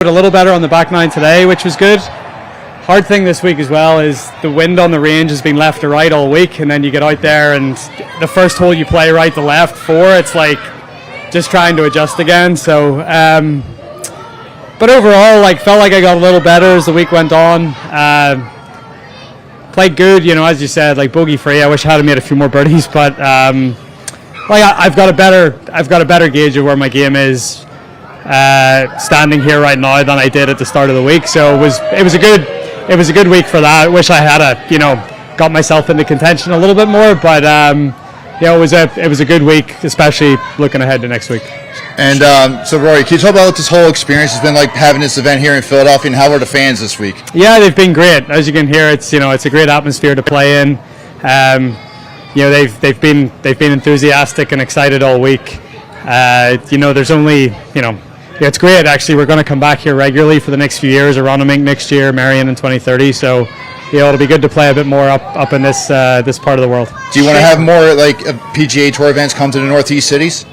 A little better on the back nine today, which was good. Hard thing this week as well is the wind on the range has been left to right all week, and then you get out there and the first hole you play right to left, it's like just trying to adjust again. So, but overall, felt like I got a little better as the week went on. Played good, as you said, bogey free. I wish I had made a few more birdies, but I've got a better gauge of where my game is standing here right now than I did at the start of the week. So it was a good week for that. I wish I had got myself into contention a little bit more, but it was a good week, especially looking ahead to next week. And so Rory, can you talk about what this whole experience has been like, having this event here in Philadelphia, and how are the fans this week? Yeah, they've been great. As you can hear, it's a great atmosphere to play in. They've been enthusiastic and excited all week. There's only it's great, actually. We're going to come back here regularly for the next few years. Aronimink next year, Marion in 2030. So, it'll be good to play a bit more up in this part of the world. Do you want to have more PGA Tour events come to the Northeast cities?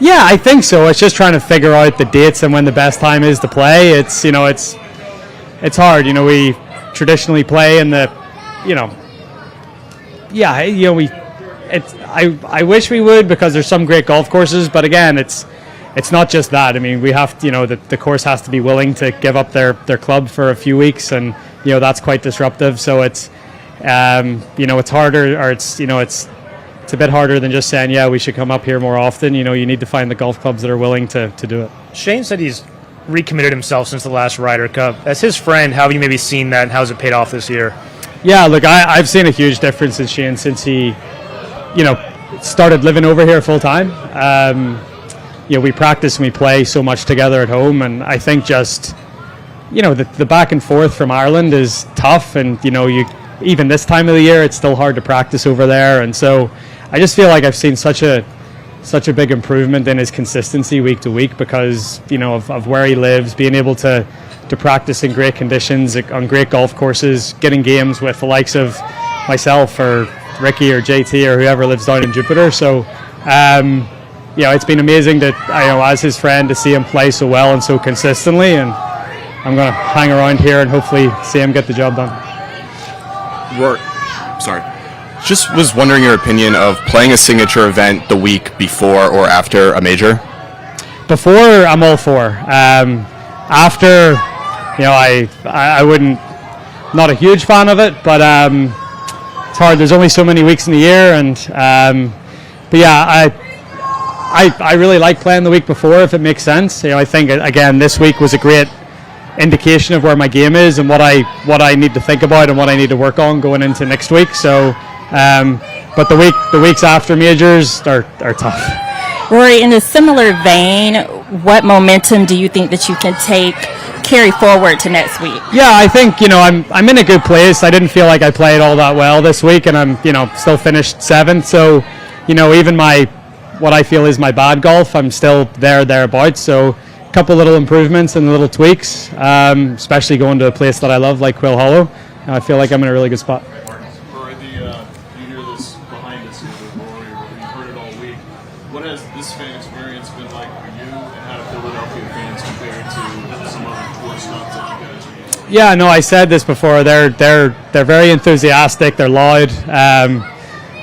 Yeah, I think so. It's just trying to figure out the dates and when the best time is to play. It's hard. We traditionally play in the, I wish we would, because there's some great golf courses, but again, it's not just that. I mean, we have the course has to be willing to give up their club for a few weeks, and that's quite disruptive. So it's it's harder, or it's a bit harder than just saying, yeah, we should come up here more often. You need to find the golf clubs that are willing to do it. Shane said he's recommitted himself since the last Ryder Cup. As his friend, how have you maybe seen that, and how's it paid off this year? Yeah, look, I've seen a huge difference in Shane since he started living over here full time. We practice and we play so much together at home, and I think just the back and forth from Ireland is tough, and even this time of the year it's still hard to practice over there, and so I just feel like I've seen such a big improvement in his consistency week to week because of where he lives, being able to practice in great conditions on great golf courses, getting games with the likes of myself or Ricky or JT or whoever lives down in Jupiter. So it's been amazing that as his friend, to see him play so well and so consistently, and I'm going to hang around here and hopefully see him get the job done. Just was wondering your opinion of playing a signature event the week before or after a major. Before, I'm all for. After, I wouldn't, not a huge fan of it, but it's hard. There's only so many weeks in the year, and but yeah, I really like playing the week before if it makes sense. I think again this week was a great indication of where my game is and what I need to think about and what I need to work on going into next week. So, but the weeks after majors are tough. Rory, in a similar vein, what momentum do you think that you can carry forward to next week? Yeah, I think I'm in a good place. I didn't feel like I played all that well this week, and I'm still finished 7th. So even what I feel is my bad golf, I'm still thereabouts. So a couple little improvements and little tweaks, especially going to a place that I love like Quill Hollow. I feel like I'm in a really good spot. Rory, you hear this behind us here with Rory, you've heard it all week. What has this fan experience been like for you, and how do Philadelphia fans compare to some other tour stops that you guys are using? Yeah, no, I said this before. They're very enthusiastic. They're loud.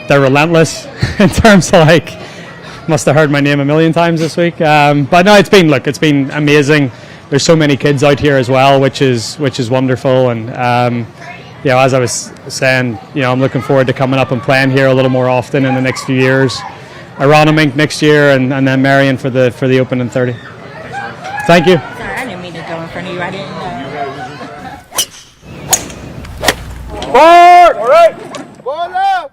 They're relentless in terms of must have heard my name a million times this week. But no, it's been amazing. There's so many kids out here as well, which is wonderful. And as I was saying, I'm looking forward to coming up and playing here a little more often in the next few years. Aronimink next year, and then Marion for the Open in 30. Thank you. Sorry, I didn't mean to go in front of you. I didn't know. All right. Ball up.